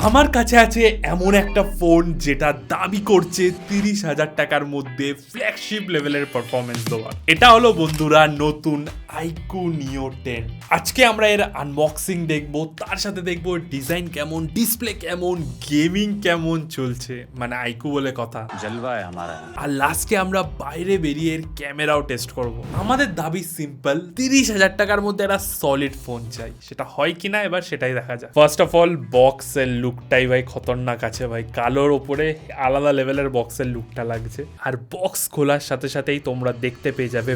আমার কাছে আছে এমন একটা ফোন যেটা দাবি করছে 30,000 টাকার মধ্যে ফ্ল্যাগশিপ লেভেলের পারফরমেন্স দেওয়ার। এটা হলো বন্ধুরা নতুন iQOO Neo 10। আজকে আমরা এর আনবক্সিং দেখবো, তার সাথে দেখবো ডিজাইন কেমন, ডিসপ্লে কেমন, গেমিং কেমন চলছে, মানে iQOO বলে কথা, জলওয়া আমারা। আর লাস্টে আমরা বাইরে বেরিয়ে এর ক্যামেরাও টেস্ট করব। আমাদের দাবি সিম্পল, 30,000 টাকার মধ্যে একটা সলিড ফোন চাই। সেটা হয় কিনা এবার সেটাই দেখা যায়। ফার্স্ট অফ অল বক্সের লুকটাই ভাই খতরনাক আছে ভাই, কালোর ওপরে আলাদা লেভেলের বক্সের লুকটা লাগছে। আর বক্স খোলার সাথে সাথেই তোমরা দেখতে পেয়ে যাবে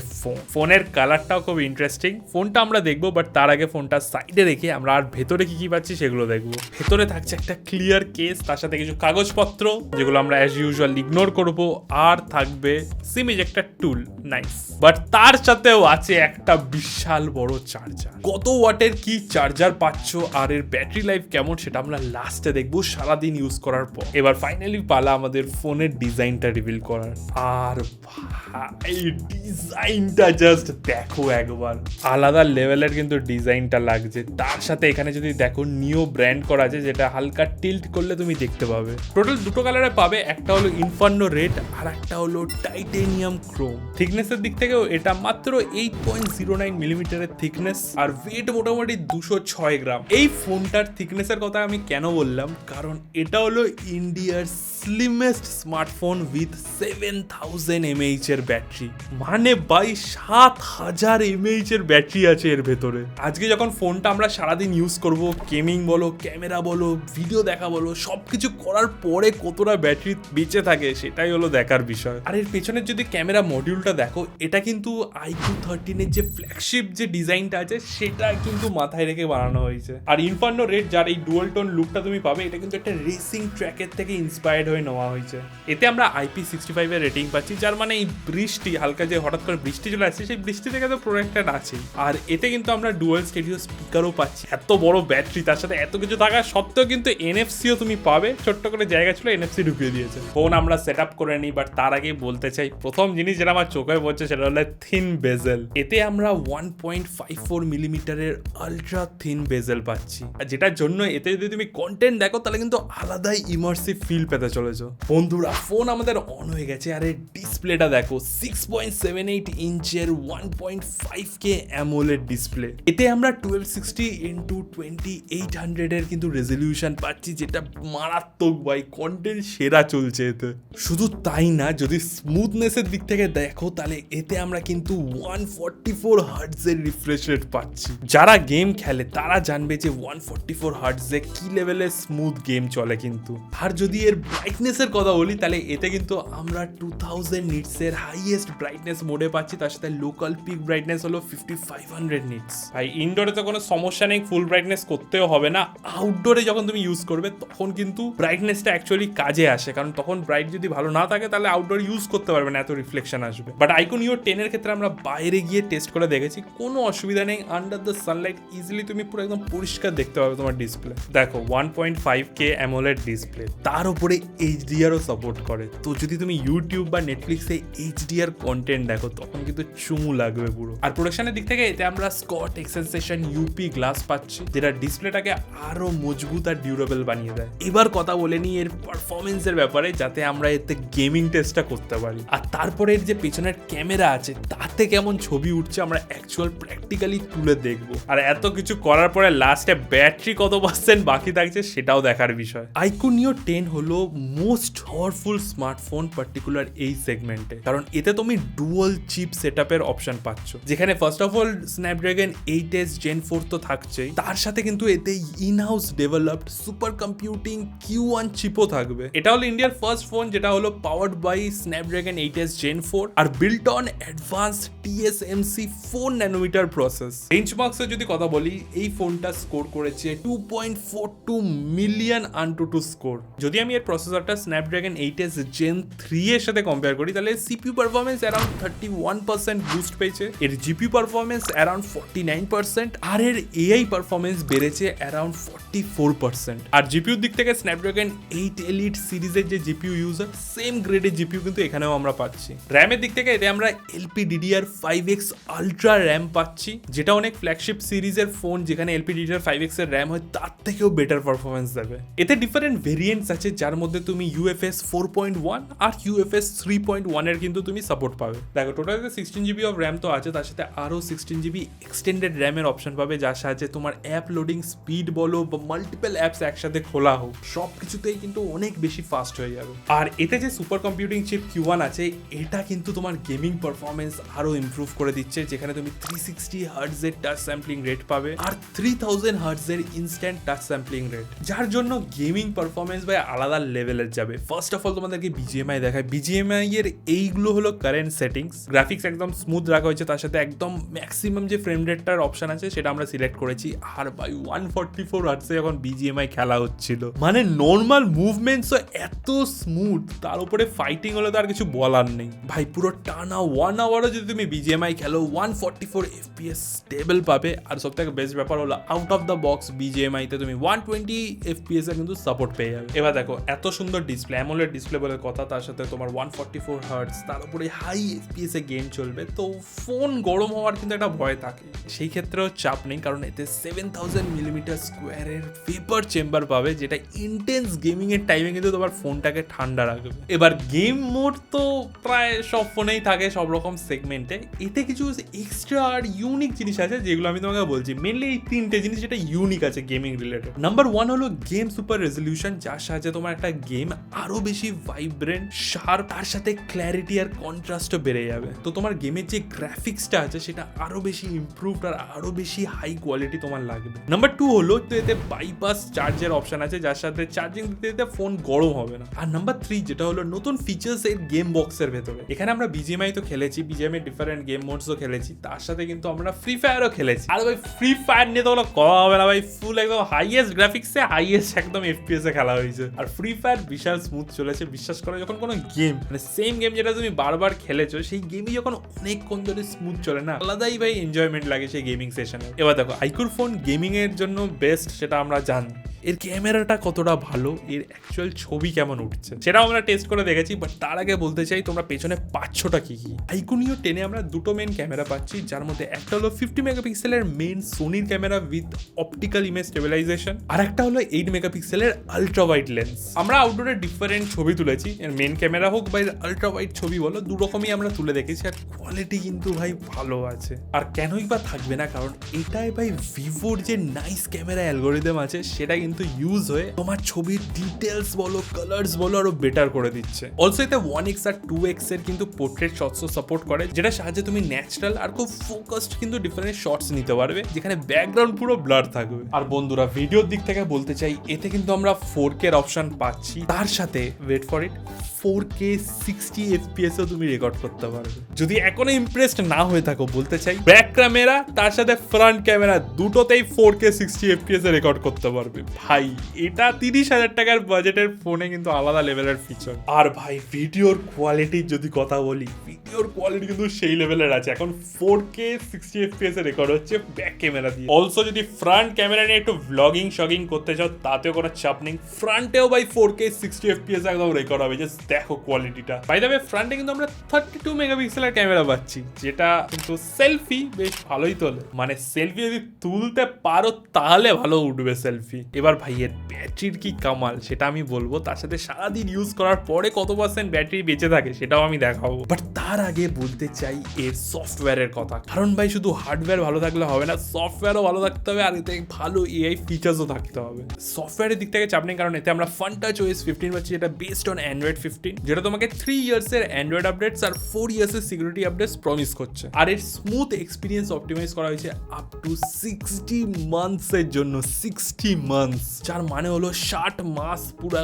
ফোনের কালারটাও খুব ইন্টারেস্টিং। ফোনটা আমরা দেখবো, বাট তার আগে ফোনটা সাইডে রেখে আমরা আর ভেতরে কি কি পাচ্ছি সেগুলো দেখবো। ভেতরে থাকছে একটা ক্লিয়ার কেস, তার সাথে কিছু কাগজপত্র যেগুলো আমরা অ্যাজ ইউজুয়াল ইগনোর করবো, আর থাকবে সিম ইজেক্টর টুল, নাইস। বাট তার সাথেও আছে একটা বিশাল বড় চার্জার। কত ওয়াটের কি চার্জার পাচ্ছ আর এর ব্যাটারি লাইফ কেমন সেটা আমরা লাস্টে দেখবো সারাদিন ইউজ করার পর। এবার ফাইনালি পালা আমাদের ফোনের ডিজাইনটা রিভিল করার। আর ভাই ডিজাইনটা জাস্ট দেখো একবার, আলাদা লেভেলের কিন্তু ডিজাইনটা লাগছে। তার সাথে এখানে যদি দেখো নিও ব্র্যান্ড করা আছে, যেটা হালকা টিল্ট করলে তুমি দেখতে পাবে। টোটাল দুটো কালারে পাবে, একটা হলো ইনফার্নো রেড আর একটা হলো টাইটেনিয়াম ক্রোম। থিকনেসের দিক থেকেও এটা মাত্র 8.09 মিলিমিটারের থিকনেস, আর ওয়েট মোটামুটি 206 গ্রাম। এই ফোনটার থিকনেসের কথা আমি কেন বললাম, কারণ এটা হলো ইন্ডিয়ার স্লিমেস্ট স্মার্টফোন উইথ 7000 mAh এর ব্যাটারি। মানে ভাই 7000 mAh এর ব্যাটারি আছে এর ভেতরে। আজকে যখন ফোনটা আমরা সারাদিন ইউজ করব, গেমিং বলো, ক্যামেরা বলো, ভিডিও দেখা বলো, সবকিছু করার পরে কতটা ব্যাটারি বেঁচে থাকে সেটাই হলো দেখার বিষয়। আর এর পেছনের যদি ক্যামেরা মডিউলটা দেখো, এটা কিন্তু iQOO 13 এর যে ফ্ল্যাগশিপ যে ডিজাইনটা আছে সেটা কিন্তু মাথায় রেখে বানানো হয়েছে। আর ইনফার্নো রেড যার এই ডুয়াল টোন লুকটা তুমি পাবে, এটা কিন্তু একটা রেসিং ট্র্যাকের থেকে ইন্সপায়ার্ড হয়ে নেওয়া হয়েছে। এতে আমরা IP65 এর রেটিং পাচ্ছি, যার মানে এই বৃষ্টি হালকা যে হঠাৎ করে বৃষ্টি চলে আসছে, সেই বৃষ্টি থেকে তো প্রোটেক্টেড আছেই। আর এতে কিন্তু আমরা ডুয়াল স্টেরিও স্পিকারও পাচ্ছি। এত বড় ব্যাটারি, তার সাথে এত কিছু থাকা সত্ত্বেও কিন্তু NFC-ও তুমি পাবে। ছোট্ট করে জায়গা ছিল, NFC ঢুকিয়ে দিয়েছে। ফোন আমরা সেট আপ করে নিই, বাট তার আগে বলতে চাই প্রথম জিনিস যেটা আমার চোখে পড়ছে সেটা হলো থিন বেজেল। এতে আমরা 1.54 মিলিমিটারের আলট্রা থিন বেজেল পাচ্ছি, আর যেটার জন্য এতে যদি তুমি কন্টেন্ট দেখো তাহলে কিন্তু আলাদাই ইমার্সিভ ফিল পেতে চলেছো। বন্ধুরা ফোন আমাদের অন হয়ে গেছে, আর এর ডিসপ্লেটা দেখো 6.78 ইঞ্চের 1.5K অ্যামোলেড ডিসপ্লে। এতে আমরা 1260x2800 এর কিন্তু রেজলিউশন পাচ্ছি, যেটা মারাত্মক ভাই, কন্টেন্ট সেরা চলছে এতে। শুধু তাই না, যদি স্মুথনেসের দিক থেকে দেখো তাহলে এতে আমরা কিন্তু 144 হার্টজের রিফ্রেশ রেট পাচ্ছি। যারা গেম খেলে তারা জানবে যে 144 হার্টজে কি লেভেলের স্মুথ গেম চলে কিন্তু। আর যদি এর ব্রাইটনেসের কথা বলি, তাহলে এতে কিন্তু আমরা 2000 নিটসের হাইয়েস্ট ব্রাইটনেস মোডে পাচ্ছি, তার সাথে লোকাল পিক ব্রাইটনেস হলো 5500 নিটস। ভাই ইনডোরে তো কোনো সমস্যা নেই, ফুল ব্রাইটনেস করতেও হবে না। আউটডোরে যখন তুমি ইউজ করবে তখন কিন্তু ব্রাইটনেসটা অ্যাকচুয়ালি কাজে আসে, কারণ তখন ব্রাইট যদি ভালো না থাকে তাহলে আউটডোর ইউজ করতে পারবে না, এত রিফ্লেকশন আসবে। বাট iQOO Neo 10 এর ক্ষেত্রে আমরা বাইরে গিয়ে টেস্ট করে দেখেছি, কোনো অসুবিধা নেই। আন্ডার দ্য সানলাইট ইজিলি তুমি পুরো একদম পরিষ্কার দেখতে পাবে তোমার ডিসপ্লে। দেখো 1.5K অ্যামোলেড ডিসপ্লে, তার উপরে HDR-ও সাপোর্ট করে। তো যদি তুমি ইউটিউব বা নেটফ্লিক্সে HDR কন্টেন্ট দেখো তখন কিন্তু চুমু লাগবে পুরো। আর প্রোডাকশনের দিক থেকে এতে আমরা স্কট এক্সেনসেশন UP গ্লাস পাচ্ছি, যেটা ডিসপ্লেটাকে আরো মজবুত আর ডিউরেবল বানিয়ে দেয়। এবার কথা বলে নিই এর পারফরমেন্সের ব্যাপারে, যাতে আমরা এতে গেমিং টেস্টটা করতে পারি। আর তারপরে এর যে পেছনের ক্যামেরা আছে তাতে কেমন ছবি উঠছে আমরা অ্যাকচুয়াল প্র্যাকটিক্যালি তুলে দেখবো। আর এত কিছু করার পরে লাস্টে ব্যাটারি কত পার্সেন্ট বাকি থাকছে সেটাও দেখার বিষয়। iQOO Neo 10 হলো মোস্ট পাওয়ারফুল স্মার্টফোন পার্টিকুলার এই সেগমেন্টে, কারণ এতে তুমি ডুয়াল চিপ সেটআপের অপশন পাচ্ছ, যেখানে first of all Snapdragon 8S Gen 4 তো থাকছেই, তার সাথে কিন্তু এতে in-house developed super computing Q1 চিপও থাকবে। এটা হলো ইন্ডিয়ার ফার্স্ট ফোন যেটা হলো powered by Snapdragon 8S Gen 4 আর built on advanced TSMC 4 nanometre process. বেঞ্চমার্কসে যদি কথা বলি, এই ফোনটা স্কোর করেছে 2.42 মিলিয়ন AnTuTu স্কোর। যদি আমি এর প্রসেসরটা স্ন্যাপড্রাগন 8S Gen 3 এর সাথে কম্পেয়ার করি, তাহলে CPU পারফরমেন্স অ্যারাউন্ড 31% বুস্ট পেয়েছে, এর GPU পারফরমেন্স অ্যারাউন্ড 49%, আর এর AI পারফরমেন্স বেড়েছে অ্যারাউন্ড 44%। আর GPU দিক থেকে স্ন্যাপড্রাগন 8 Elite সিরিজের যে GPU ইউজার, সেম গ্রেডের GPU কিন্তু এখানেও আমরা পাচ্ছি। র্যামের দিক থেকে এতে আমরা LPDDR5X আলট্রা র্যাম পাচ্ছি, পাচ্ছি, যেটা অনেক ফ্ল্যাগশিপ সিরিজের ফোন যেখানে LPDDR5X এর র্যাম হয় তার থেকেও বেটার পারফরমেন্স দেবে। এতে ডিফারেন্ট ভেরিয়েন্টস আছে, যার মধ্যে তুমি UFS 4.1 আর UFS 3.1 এর কিন্তু তুমি সাপোর্ট পাবে। দেখো টোটাল 16GB অফ র্যাম তো আছে, তার সাথে আরো 16GB এক্সটেন্ডেড র্যামের অপশন পাবে, যার সাহায্যে তোমার অ্যাপ লোডিং স্পিড বলো বা মাল্টিপল অ্যাপস একসাথে খোলা হোক সব কিছুতেই কিন্তু অনেক বেশি ফাস্ট হয়ে যাবে। আর এতে যে সুপার কম্পিউটিং চিপ Q1 আছে, এটা কিন্তু তোমার গেমিং পারফরমেন্স আরো ইমপ্রুভ করে দিচ্ছে, যেখানে তুমি 360 হার্টজ এর টাচ স্যাম্পলিং রেট পাবে আর 3000 হার্টজ এর ইনস্ট্যান্ট টাচ স্যাম্পলিং রেট, যার জন্য গেমিং পারফরমেন্স ভাই আলাদা লেভেলের যাবে। ফার্স্ট অফ অল তোমাদেরকে BGMI দেখায়। BGMI এর এইগুলো হলো কারেন্ট সেটিংস। গ্রাফিক্স একদম স্মুথ রাখা হয়েছে, তার সাথে একদম ম্যাক্সিমাম যে ফ্রেম রেটটার অপশন আছে সেটা আমরা সিলেক্ট করেছি। আর ভাই 144 হার্টজে যখন BGMI খেলা হচ্ছিল, মানে নর্মাল মুভমেন্টসও এত স্মুথ, তার উপরে ফাইটিং হলে তো আর কিছু বলার নেই ভাই। পুরো টানা 1 আওয়ারও যদি তুমি BGMI খেলো 144 FPS স্টেবল পাবে। আর সব থেকে বেস্ট ব্যাপার হলো out of the box BGMI তে তুমি 120 FPS এর কিন্তু সাপোর্ট পেয়ে যাবে। এবার দেখো এত সুন্দর ডিসপ্লে, অ্যামোলেড ডিসপ্লে বলে কথা, তার সাথে তোমার 144 হার্টজ, তার উপরে হাই FPS এ গেম চলবে, তো ফোন গরম হওয়ার কিন্তু একটা ভয় থাকে। সেই ক্ষেত্রেও চাপ নেই, কারণ এতে 7000 মিলিমিটার স্কোয়ারের ভেপার চেম্বার পাবে, যেটা ইন্টেন্স গেমিং এর টাইমে কিন্তু তোমার ফোনটাকে ঠান্ডা রাখবে। এবার গেম মোড তো প্রায় সব ফোনেই থাকে সব রকম সেগমেন্টে। এতে কিছু এক্সট্রা আর ইউনিক জিনিস আছে যেগুলো আমি তোমাকে বলছি। মেনলি এই তিনটে জিনিস যেটা ইউনিক আছে গেমিং রিলেটেড। নাম্বার 1 হলো গেম সুপার রেজলিউশন, যার সাহায্যে তোমার একটা গেম আরো বেশি ভাইব্রেন্ট, শার্প, তার সাথে ক্ল্যারিটি আর কন্ট্রাস্টও বেড়ে যাবে। তো তোমার গেমের যে গ্রাফিক্সটা আছে সেটা আরো বেশি ইমপ্রুভড আর আরো বেশি হাই কোয়ালিটি তোমার লাগবে। নাম্বার 2 হলো তো এতে বাইপাস চার্জের অপশন আছে, যার সাথে চার্জিং দিতে দিতে ফোন গরম হবে না। আর নাম্বার 3 যেটা হলো নতুন ফিচার্স এর গেম বক্সের ভেতরে। এখানে আমরা BGMI তো খেলেছি, BGMI ডিফারেন্ট গেম মোডসও খেলেছি, তার সাথে কিন্তু আমরা ফ্রি ফায়ারও খেলেছি। আর ভাই ফ্রি ফায়ার নিয়ে তো কোনো কথা হবে না ভাই, ফুল একদম হাইয়েস্ট গ্রাফিক্সে হাইয়েস্ট একদম FPS এ খেলা হয়েছে। আর ফ্রি ফায়ার বিশাল স্মুথ চলেছে। বিশ্বাস করো যখন কোনো গেম মানে সেম গেম যেটা তুমি বারবার খেলেছো, সেই গেমই যখন অনেকক্ষণ ধরে স্মুথ চলে না, আলাদাই ভাই এনজয়মেন্ট লাগে সেই গেমিং সেশনে। এবার দেখো iQOO ফোন গেমিং এর জন্য বেস্ট, সেটা আমরা জানি। এর ক্যামেরাটা কতটা ভালো, এর অ্যাকচুয়াল ছবি কেমন উঠছে সেটাও আমরা টেস্ট করে দেখেছি। বাট তার আগে বলতে চাই তোমরা পেছনে পাচ্ছটা কি কি। iQOO Neo 10 এ আমরা দুটো মেন ক্যামেরা পাচ্ছি, যার মধ্যে একটা হলো 50 মেগাপিক্সেলের মেন সোনির camera with optical image stabilisation, আর একটা হলো 8 মেগাপিক্সেলের আলট্রা ওয়াইড লেন্স। আমরা আউটডোরে ডিফারেন্ট ছবি তুলেছি, এর মেন ক্যামেরা হোক বা আলট্রা ওয়াইড ছবি বলো, দু রকমই আমরা তুলে দেখেছি। আর কোয়ালিটি কিন্তু ভাই ভালো আছে। আর কেনই বা থাকবে না, কারণ এটাই ভাই ভিভোর যে নাইস ক্যামেরা অ্যালগোরিদম আছে সেটা কিন্তু ইউজ হয়ে তোমার ছবির ডিটেলস বলো, কালার্স বলো আরো বেটার করে দিচ্ছে। অলসো এতে 1x আর 2x এর কিন্তু পোর্ট্রেট শটসও সাপোর্ট করে, যেটা সাহায্যে তুমি ন্যাচারাল আর খুব ফোকাসড কিন্তু ডিফারেন্ট শটস নিতে পারবে, যেখানে ব্যাকগ্রাউন্ড পুরো ব্লার থাকবে। আর বন্ধুরা ভিডিওর দিক থেকে বলতে চাই, এতে কিন্তু আমরা 4K এর অপশন পাচ্ছি, তার সাথে wait for it 4K 60 FPS ও তুমি রেকর্ড করতে পারবে। যদি এখনো ইমপ্রেসড না হয়ে থাকো, বলতে চাই ব্যাক ক্যামেরা তার সাথে ফ্রন্ট ক্যামেরা দুটোতেই 4K 60 FPS এ রেকর্ড করতে পারবে। ভাই এটা 30,000 টাকার বাজেটের ফোনে কিন্তু আলাদা লেভেলের ফিচার। আর ভাই ভিডিওর কোয়ালিটির যদি কথা বলি, ভিডিওর কোয়ালিটি কিন্তু সেই লেভেলের আছে। এখন 4K 60 FPS এ রেকর্ড হচ্ছে ব্যাক ক্যামেরা দিয়ে। অলসো যদি ফ্রন্ট ক্যামেরা নিয়ে একটু ব্লগিং শগিং করতে চাও, তাতেও কোনো চাপ নেই, ফ্রন্টেও ভাই 4K 60 FPS একদম রেকর্ড হবে। জাস্ট দেখো কোয়ালিটিটা। বাই দ্য ওয়ে ফ্রন্টে কিন্তু আমরা 32 মেগাপিক্সেলের ক্যামেরা পাচ্ছি, যেটা কিন্তু সেলফি বেশ ভালোই তোলে। মানে সেলফি যদি তুলতে পারো তাহলে ভালো উঠবে সেলফি। এবার ভাই এর ব্যাটারির কি কামাল সেটা আমি বলবো, তার সাথে সারাদিন ইউজ করার পরে কত % ব্যাটারি বেঁচে থাকে সেটাও আমি দেখাবো। বাট তার আগে বলতে চাই এর সফটওয়্যারের কথা, কারণ ভাই শুধু হার্ডওয়্যার ভালো থাকলে হবে না, সফটওয়্যারও ভালো থাকতে হবে, আর এতে ভালো AI ফিচার্সও থাকতে হবে। সফটওয়্যারের দিক থেকে চাপ নেই, কারণ এতে আমরা FunTouch OS 15 পাচ্ছি, যেটা বেসড অন Android 15, যেটা তোমাকে 3 ইয়ার্সের অ্যান্ড্রয়েড আপডেটস আর 4 ইয়ার্সের সিকিউরিটি আপডেটস প্রমিস করছে। আর এর স্মুথ এক্সপিরিয়েন্স অপটিমাইজ করা হয়েছে আপ টু 60 মান্থসের জন্য। 60 মান্থস, যার মানে হলো 60 মাস পুরো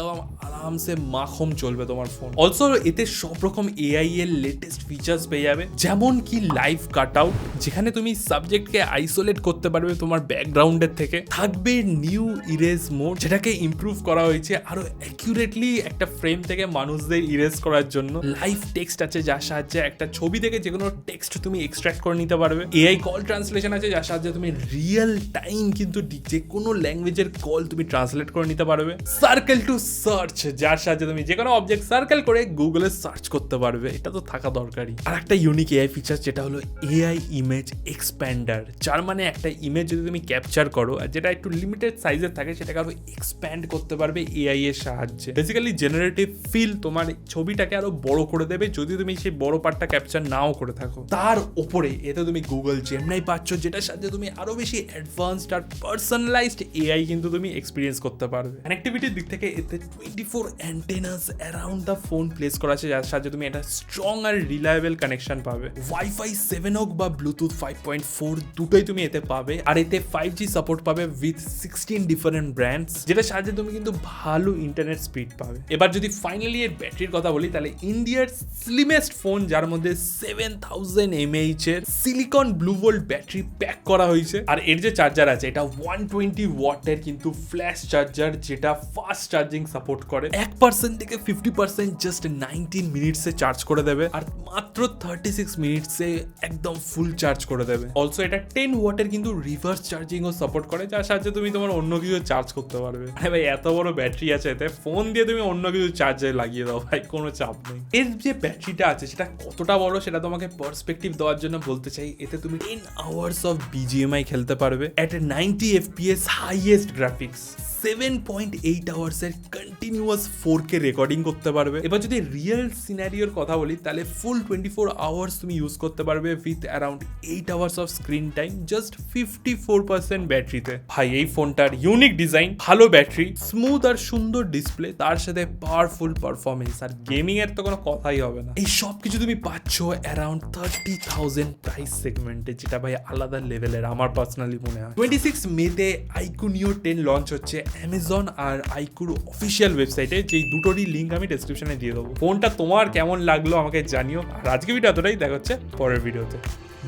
আরামসে মাখন চলবে তোমার ফোন। অলসো এতে সব রকম AI এর লেটেস্ট ফিচার্স পেয়ে যাবে, যেমন কি লাইভ কাট আউট, যেখানে তুমি সাবজেক্টকে আইসোলেট করতে পারবে তোমার ব্যাকগ্রাউন্ডের থেকে। থাকবে নিউ ইরেজ মোড, যেটাকে ইমপ্রুভ করা হয়েছে আরো অ্যাকিউরেটলি একটা ফ্রেম থেকে মানুষ ট্যাগসদের ইরেজ করার জন্য, লাইভ টেক্সট আছে যার সাহায্যে একটা ছবি থেকে যে কোনো টেক্সট তুমি এক্সট্রাক্ট করে নিতে পারবে, এআই কল ট্রান্সলেশন আছে যার সাহায্যে তুমি রিয়েল টাইম কিন্তু যে কোনো ল্যাঙ্গুয়েজের কল তুমি ট্রান্সলেট করে নিতে পারবে, সার্কেল টু সার্চ যার সাহায্যে তুমি যে কোনো অবজেক্ট সার্কেল করে গুগলে সার্চ করতে পারবে। এটা তো থাকা দরকারি। আর একটা ইউনিক এআই ফিচার যেটা হলো এআই ইমেজ এক্সপ্যান্ডার, যার মানে একটা ইমেজ যদি তুমি ক্যাপচার করো আর যেটা একটু লিমিটেড সাইজের থাকে সেটাকে আরো এক্সপ্যান্ড করতে পারবে এআই এর সাহায্যে। বেসিক্যালি জেনারেটিভ ফিল তোমার ছবিটাকে আরো বড় করে দেবে যদি তুমি সেই বড় পার্টটা ক্যাপচার নাও করে থাকো। তার উপরে এতে তুমি গুগল জেমিনাই পাচ্ছ যেটার সাহায্যে তুমি আরো বেশি অ্যাডভান্সড আর পার্সোনালাইজড এআই কিন্তু তুমি এক্সপিরিয়েন্স করতে পারবে। কানেক্টিভিটির দিক থেকে এতে 24 অ্যান্টেনাস অ্যারাউন্ড দ্য ফোন প্লেস করা আছে যার সাহায্যে তুমি একটা স্ট্রং আর রিলায়েবল কানেকশন পাবে। ওয়াইফাই 7 হোক বা ব্লুটুথ 5.4 দুটোই তুমি এতে পাবে। আর এতে 5G সাপোর্ট পাবে উইথ 16 ডিফারেন্ট ব্র্যান্ডস, যেটার সাহায্যে তুমি কিন্তু ভালো ইন্টারনেট স্পিড পাবে। এবার যদি ফাইনালি এর ব্যাটারির কথা বলি তাহলে ইন্ডিয়ার স্লিমেস্ট ফোন যার মধ্যে 7000 mAh এর silicon blue volt battery pack করা হয়েছে। আর এর যে চার্জার আছে এটা 120 ওয়াটের কিন্তু ফ্ল্যাশ চার্জার যেটা ফাস্ট চার্জিং সাপোর্ট করে। 1% থেকে 50% জাস্ট 19 মিনিটসে চার্জ করে দেবে আর মাত্র 36 মিনিটসে একদম ফুল চার্জ করে দেবে। অলসো এটা 10 ওয়াটের কিন্তু রিভার্স চার্জিং ও সাপোর্ট করে যার সাহায্যে তুমি তোমার অন্য কিছু চার্জ করতে পারবে। আরে ভাই এত বড় ব্যাটারি আছে এতে, ফোন দিয়ে তুমি অন্য কিছু চার্জে লাগিয়ে দাও ভাই, কোনো চাপ নেই। এর যে ব্যাটারিটা আছে সেটা কতটা বড় সেটা তোমাকে পার্সপেক্টিভ দেওয়ার জন্য বলতে চাই। এতে তুমি 10 আওয়ার্স অফ বিজিএমআই খেলতে পারবে এট 90 FPS হাইয়েস্ট গ্রাফিক্স, 7.8 আওয়ার্সের কন্টিনিউয়াস 4K রেকর্ডিং করতে পারবে। এবার যদি রিয়েল সিনারিওর কথা বলি তাহলে ফুল 24 আওয়ার্স তুমি ইউজ করতে পারবে with around 8 hours off screen time just 54% ব্যাটারিতে। ভাই এই ফোনটার ইউনিক ডিজাইন, ভালো ব্যাটারি, স্মুথ আর সুন্দর ডিসপ্লে, তার সাথে পাওয়ারফুল পারফরমেন্স আর গেমিং এর তো কোনো কথাই হবে না। এই সব কিছু তুমি পাচ্ছ অ্যারাউন্ড 30,000 প্রাইস সেগমেন্টে, যেটা ভাই আলাদা লেভেলের আমার পার্সোনালি মনে হয়। 26 মেতে iQOO Neo 10 লঞ্চ হচ্ছে অ্যামাজন আর iQOO অফিসিয়াল ওয়েবসাইটে, যেই দুটোরই লিঙ্ক আমি ডেসক্রিপশনে দিয়ে দেবো। ফোনটা তোমার কেমন লাগলো আমাকে জানিও। আর আজকে ভিডিও এতটাই, দেখা হচ্ছে পরের ভিডিওতে।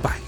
বাই।